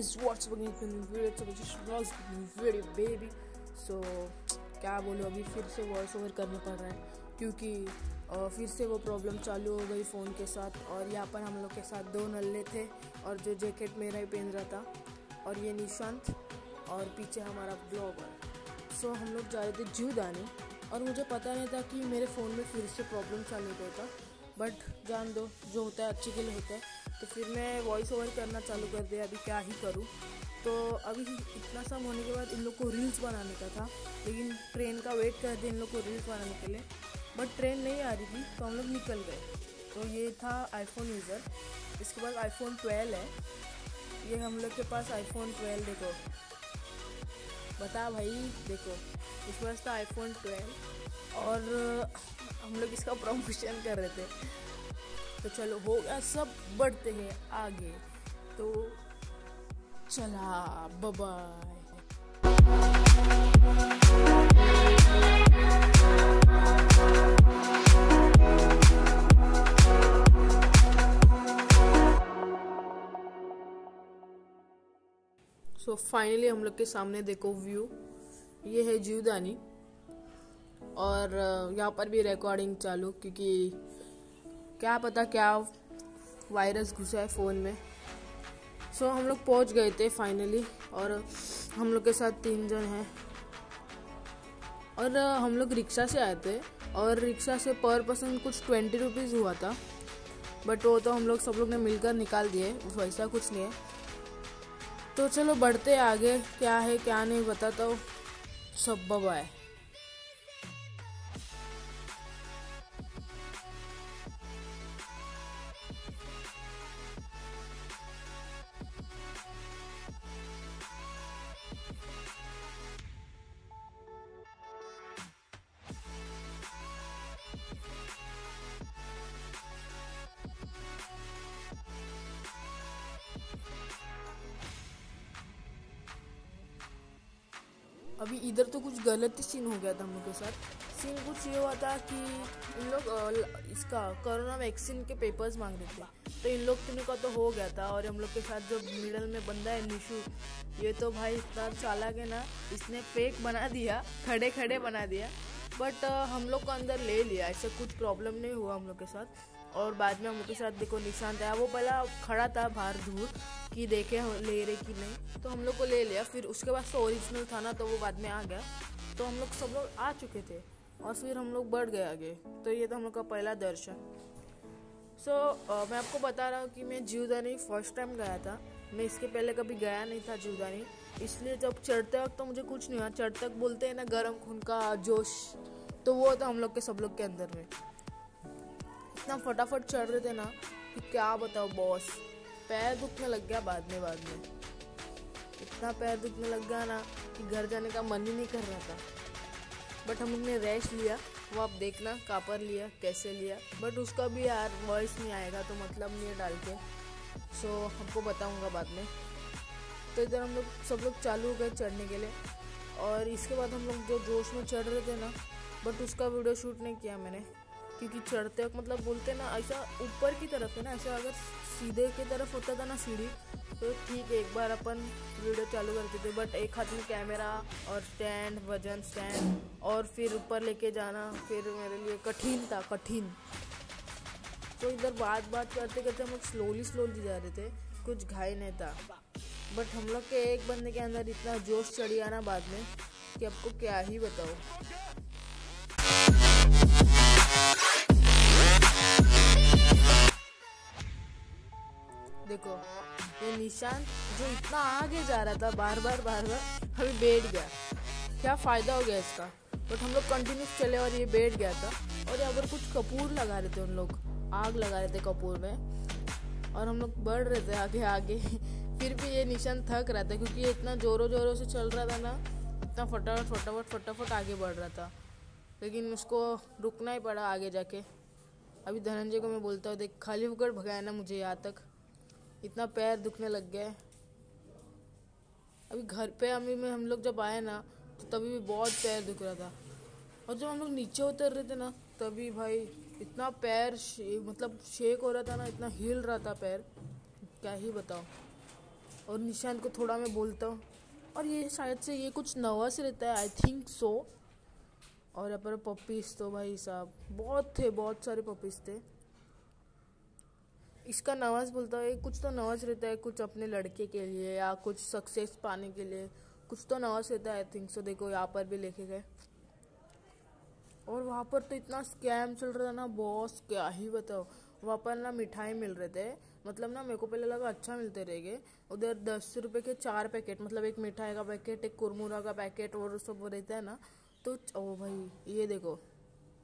guys, what's up again? Video baby. So क्या बोलूँ, अभी फिर से वॉइस ओवर करना पड़ रहा है क्योंकि फिर से वो प्रॉब्लम चालू हो गई फ़ोन के साथ। और यहाँ पर हम लोग के साथ दो नल्ले थे और जो जैकेट मेरा ही पहन रहा था, और ये निशांत और पीछे हमारा ब्लॉगर। सो हम लोग जा रहे थे जीवदानी और मुझे पता नहीं था कि मेरे फ़ोन में फिर से प्रॉब्लम चालू हो गया था। बट जान दो, जो होता है अच्छे के लिए होता है। तो फिर मैं वॉइस ओवर करना चालू कर दिया। अभी क्या ही करूँ। तो अभी इतना सब होने के बाद इन लोग को रील्स बनाने का था, लेकिन ट्रेन का वेट कर दिया इन लोग को रील्स बनाने के लिए। बट ट्रेन नहीं आ रही थी तो हम लोग निकल गए। तो ये था आईफोन यूज़र। इसके बाद आईफोन 12 है। ये हम लोग के पास आईफोन 12, देखो बता भाई, देखो इसके पास था आईफोन 12 और हम लोग इसका प्रमोशन कर रहे थे। तो चलो हो गया सब, बढ़ते हैं आगे। तो चला, बाय बाय। सो फाइनली हम लोग के सामने देखो व्यू, ये है जीवदानी। और यहाँ पर भी रिकॉर्डिंग चालू, क्योंकि क्या पता क्या वायरस घुसा है फ़ोन में। सो हम लोग पहुँच गए थे फाइनली, और हम लोग के साथ 3 जन हैं। और हम लोग रिक्शा से आए थे, और रिक्शा से पर पर्सन कुछ 20 रुपीज़ हुआ था। बट वो तो हम लोग सब लोग ने मिलकर निकाल दिए, वैसा कुछ नहीं है। तो चलो बढ़ते आगे, क्या है क्या नहीं बताता हूँ सब। बाय। अभी इधर तो कुछ गलत ही सीन हो गया था हम लोग के साथ। सीन कुछ ये हुआ था कि इन लोग इसका कोरोना वैक्सीन के पेपर्स मांग रहे थे। तो इन लोग का तो हो गया था, और हम लोग के साथ जो मिडल में बंदा है निशु, ये तो भाई इतना चालाक है ना, इसने फेक बना दिया, खड़े खड़े बना दिया। बट हम लोग को अंदर ले लिया, ऐसा कुछ प्रॉब्लम नहीं हुआ हम लोग के साथ। और बाद में हम लोग के साथ देखो निशांत आया, वो पहला खड़ा था बाहर दूर कि देखे ले रहे कि नहीं, तो हम लोग को ले लिया। फिर उसके बाद तो ओरिजिनल था ना, तो वो बाद में आ गया। तो हम लोग सब लोग आ चुके थे और फिर हम लोग बढ़ गए आगे। तो ये था हम लोग का पहला दर्शन। मैं आपको बता रहा हूँ कि मैं जीवदानी फर्स्ट टाइम गया था। मैं इसके पहले कभी गया नहीं था जीवदानी, इसलिए जब चढ़ते वक्त तो मुझे कुछ नहीं हुआ। चढ़ते वक्त बोलते हैं ना गर्म खून का जोश, तो वो था हम लोग के सब लोग के अंदर में। इतना फटाफट चढ़ रहे थे ना कि क्या बताओ बॉस, पैर दुखने लग गया बाद में। इतना पैर दुखने लग गया ना कि घर जाने का मन ही नहीं कर रहा था। बट हम लोग ने रेस्ट लिया, वो आप देखना कहाँ पर लिया, कैसे लिया। बट उसका भी यार वॉइस नहीं आएगा तो मतलब नहीं है डाल के। हमको बताऊंगा बाद में। तो इधर हम लोग सब लोग चालू हो गए चढ़ने के लिए। और इसके बाद हम लोग जो जोश में चढ़ रहे थे ना, बट उसका वीडियो शूट नहीं किया मैंने, क्योंकि चढ़ते वक्त मतलब बोलते ना ऐसा ऊपर की तरफ है ना, ऐसा अगर सीधे की तरफ होता था ना सीढ़ी, तो ठीक है एक बार अपन वीडियो चालू करते थे। बट एक हाथ में कैमरा और स्टैंड, वजन स्टैंड, और फिर ऊपर लेके जाना, फिर मेरे लिए कठिन। तो इधर बात करते करते हम लोग स्लोली जा रहे थे, कुछ घाई नहीं था। बट हम लोग के एक बंदे के अंदर इतना जोश चढ़ी आना बाद में कि आपको क्या ही बताओ। देखो ये निशांत जो इतना आगे जा रहा था बार बार अभी बैठ गया। क्या फ़ायदा हो गया इसका। बट हम लोग कंटिन्यूस चले और ये बैठ गया था। और यहाँ पर कुछ कपूर लगा रहे थे उन लोग, आग लगा रहे थे कपूर में, और हम लोग बढ़ रहे थे आगे। फिर भी ये निशांत थक रहा था, क्योंकि ये इतना जोरों से चल रहा था ना, इतना फटाफट आगे बढ़ रहा था। लेकिन उसको रुकना ही पड़ा आगे जाके। अभी धनंजय को मैं बोलता हूँ, देख खाली होकर भगाया ना मुझे यहाँ तक, इतना पैर दुखने लग गए। अभी घर पे हम लोग जब आए ना, तो तभी भी बहुत पैर दुख रहा था। और जब हम लोग नीचे उतर रहे थे ना, तभी भाई इतना पैर मतलब शेक हो रहा था ना, इतना हिल रहा था पैर, क्या ही बताओ। और निशांत को थोड़ा मैं बोलता हूँ, और ये शायद से ये कुछ नवा से रहता है, आई थिंक सो। और यहाँ पर पपीज़ तो भाई साहब बहुत थे, बहुत सारे पपीज़ थे। इसका नवाज बोलता है कुछ तो नवाज रहता है, कुछ अपने लड़के के लिए या कुछ सक्सेस पाने के लिए कुछ तो नवाज रहता है, आई थिंक सो। देखो यहाँ पर भी लिखे गए। और वहाँ पर तो इतना स्कैम चल रहा था ना बॉस, क्या ही बताओ। वहाँ पर ना मिठाई मिल रहे थे, मतलब ना मेरे को पहले लगा अच्छा मिलते रहेंगे। उधर 10 रुपये के 4 पैकेट, मतलब एक मिठाई का पैकेट, एक कुरमुरा का पैकेट और सब रहता है ना। तो ओ भाई ये देखो,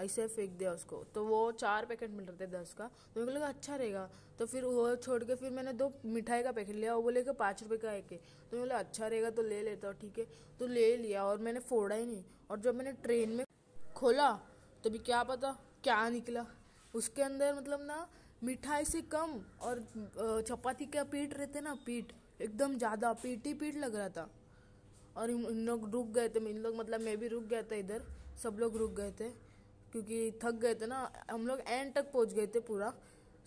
ऐसे फेंक दिया उसको, तो वो 4 पैकेट मिल रहे थे 10 का। तो मेरे को लगा अच्छा रहेगा, तो फिर वो छोड़ के फिर मैंने 2 मिठाई का पैकेट लिया। वो बोले कि 5 रुपये का एक है, तो मैंने बोला अच्छा रहेगा तो ले लेता हूँ, ठीक है। तो ले लिया और मैंने फोड़ा ही नहीं। और जब मैंने ट्रेन में खोला तो भी क्या पता क्या निकला उसके अंदर, मतलब ना मिठाई से कम और चपाती का पीठ रहते ना, पीठ एकदम ज़्यादा पीठ ही पीठ लग रहा था। और इन लोग रुक गए थे, इन लोग मतलब मैं भी रुक गया था, इधर सब लोग रुक गए थे क्योंकि थक गए थे ना। हम लोग एंड तक पहुंच गए थे, पूरा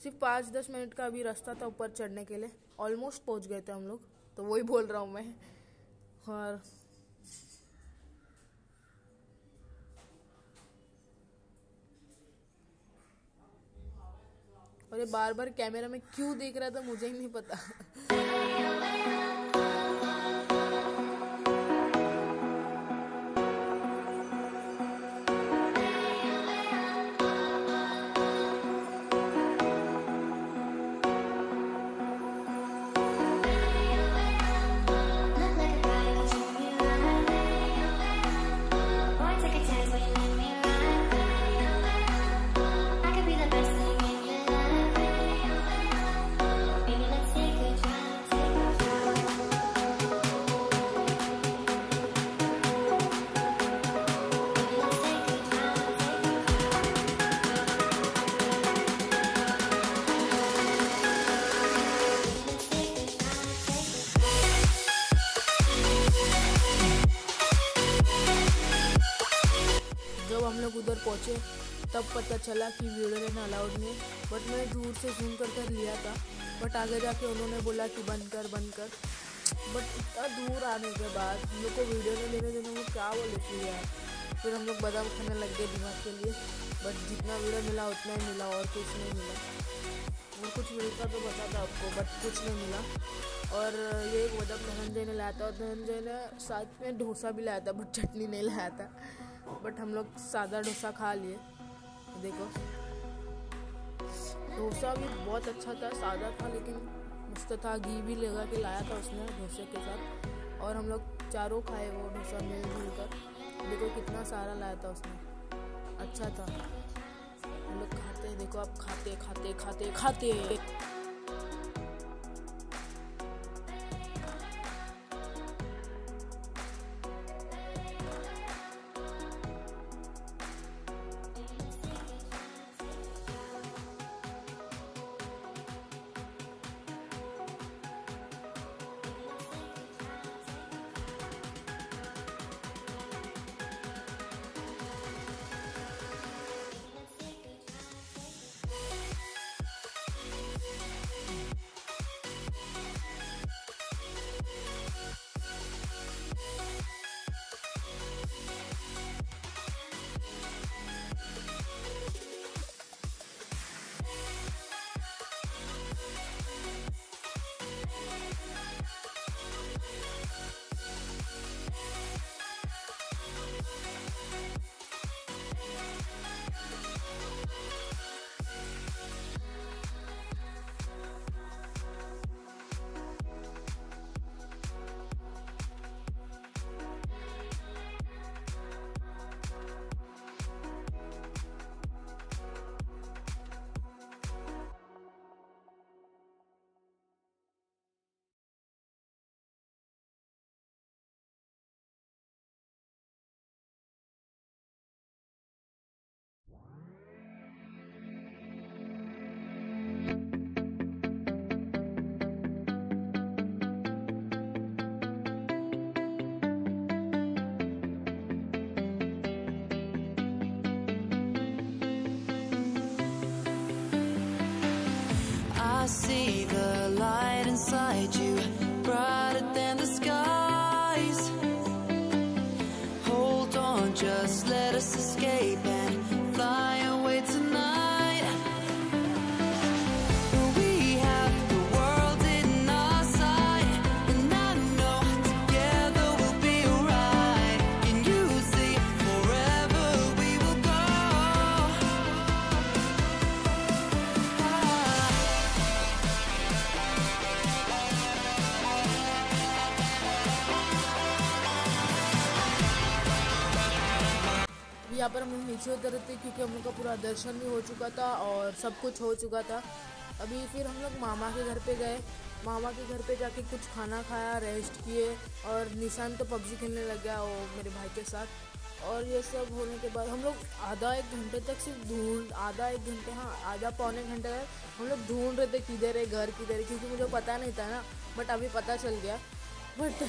सिर्फ 5-10 मिनट का भी रास्ता था ऊपर चढ़ने के लिए, ऑलमोस्ट पहुंच गए थे हम लोग। तो वही बोल रहा हूँ मैं। और ये बार बार कैमरा में क्यों देख रहा था मुझे ही नहीं पता। जब हम लोग उधर पहुँचे तब पता चला कि वीडियो लेना अलाउड नहीं है, बट मैं दूर से जूम कर लिया था। बट आगे जाके उन्होंने बोला कि बंद कर। बट इतना दूर आने के बाद हम लोग को वीडियो नहीं लेने देने में क्या बोले थी यार। फिर हम लोग बादाम खाने लग गए दिमाग के लिए, बट जितना वीडियो मिला उतना ही मिला, और कुछ नहीं मिला। वो कुछ मिलता तो बता था आपको, बट कुछ नहीं मिला। और ये एक बादाम धनंजय ने लाया था, और धनंजय ने साथ में डोसा भी लाया था, बट चटनी नहीं लाया था। बट हम लोग सादा डोसा खा लिए। देखो डोसा भी बहुत अच्छा था, सादा था लेकिन मस्त था। घी भी लगा के लाया था उसने डोसे के साथ, और हम लोग चारों खाए वो डोसा मिलजुल कर। देखो कितना सारा लाया था उसने, अच्छा था। हम लोग खाते, देखो आप खाते खाते खाते खाते। यहाँ पर हम लोग नीचे उतरे थे क्योंकि हम लोग का पूरा दर्शन भी हो चुका था और सब कुछ हो चुका था। अभी फिर हम लोग मामा के घर पे गए। मामा के घर पे जाके कुछ खाना खाया, रेस्ट किए और निशान तो पबजी खेलने लग गया वो मेरे भाई के साथ। और ये सब होने के बाद हम लोग आधा एक घंटे तक सिर्फ आधा पौने घंटे तक हम लोग ढूंढ रहे थे किधर है घर, किधर है, क्योंकि मुझे पता नहीं था ना। बट अभी पता चल गया। बट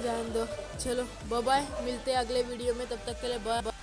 जान दो, चलो बाय बाय, मिलते हैं अगले वीडियो में, तब तक के लिए बाय।